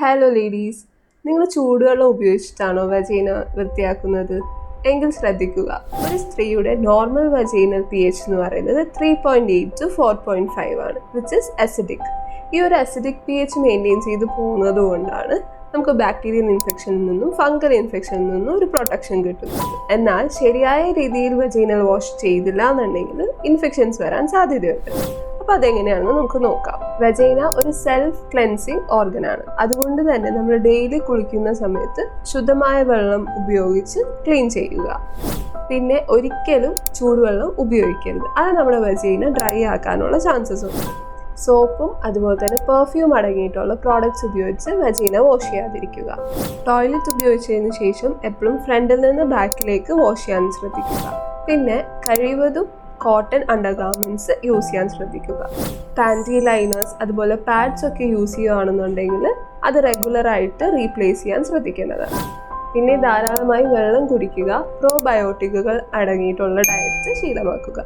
Hello ladies, നിങ്ങൾ ചൂടുവെള്ളം ഉപയോഗിച്ചിട്ടാണോ vagina വൃത്തിയാക്കുന്നത്? എങ്കിൽ ശ്രദ്ധിക്കുക, ഒരു സ്ത്രീയുടെ നോർമൽ വജൈനൽ pH എന്ന് പറയുന്നത് 3.8 to 4.5 ആണ്, വിച്ച് ഇസ് അസിഡിക്. ഈ ഒരു അസിഡിക് pH മെയിൻറ്റെയിൻ ചെയ്ത് പോകുന്നത് കൊണ്ടാണ് നമുക്ക് ബാക്ടീരിയൽ ഇൻഫെക്ഷനിൽ നിന്നും ഫംഗൽ ഇൻഫെക്ഷനിൽ നിന്നും ഒരു പ്രൊട്ടക്ഷൻ കിട്ടുന്നത്. എന്നാൽ ശരിയായ രീതിയിൽ വജൈനൽ വാഷ് ചെയ്തില്ല എന്നുണ്ടെങ്കിൽ ഇൻഫെക്ഷൻസ് വരാൻ സാധ്യതയുണ്ട്. അപ്പോൾ അതെങ്ങനെയാണെന്ന് നമുക്ക് നോക്കാം. വജൈന ഒരു സെൽഫ് ക്ലെൻസിങ് ഓർഗൻ ആണ്. അതുകൊണ്ട് തന്നെ നമ്മൾ ഡെയിലി കുളിക്കുന്ന സമയത്ത് ശുദ്ധമായ വെള്ളം ഉപയോഗിച്ച് ക്ലീൻ ചെയ്യുക. പിന്നെ ഒരിക്കലും ചൂടുവെള്ളം ഉപയോഗിക്കരുത്. അത് നമ്മുടെ വജൈന ഡ്രൈ ആക്കാനുള്ള ചാൻസസ് ഉണ്ട്. സോപ്പും അതുപോലെ തന്നെ പെർഫ്യൂം അടങ്ങിയിട്ടുള്ള പ്രോഡക്ട്സ് ഉപയോഗിച്ച് വജൈന വാഷ് ചെയ്യാതിരിക്കുക. ടോയ്ലറ്റ് ഉപയോഗിച്ചതിന് ശേഷം എപ്പോഴും ഫ്രണ്ടിൽ നിന്ന് ബാക്കിലേക്ക് വാഷ് ചെയ്യാൻ ശ്രദ്ധിക്കുക. പിന്നെ കഴിവതും കോട്ടൺ അണ്ടർ ഗാർമെൻറ്റ്സ് യൂസ് ചെയ്യാൻ ശ്രദ്ധിക്കുക. പാൻറ്റി ലൈനേഴ്സ് അതുപോലെ പാഡ്സ് ഒക്കെ യൂസ് ചെയ്യുകയാണെന്നുണ്ടെങ്കിൽ അത് റെഗുലറായിട്ട് റീപ്ലേസ് ചെയ്യാൻ ശ്രദ്ധിക്കേണ്ടതാണ്. പിന്നെ ധാരാളമായി വെള്ളം കുടിക്കുക. പ്രോബയോട്ടിക്കുകൾ അടങ്ങിയിട്ടുള്ള ഡയറ്റ് ശീലമാക്കുക.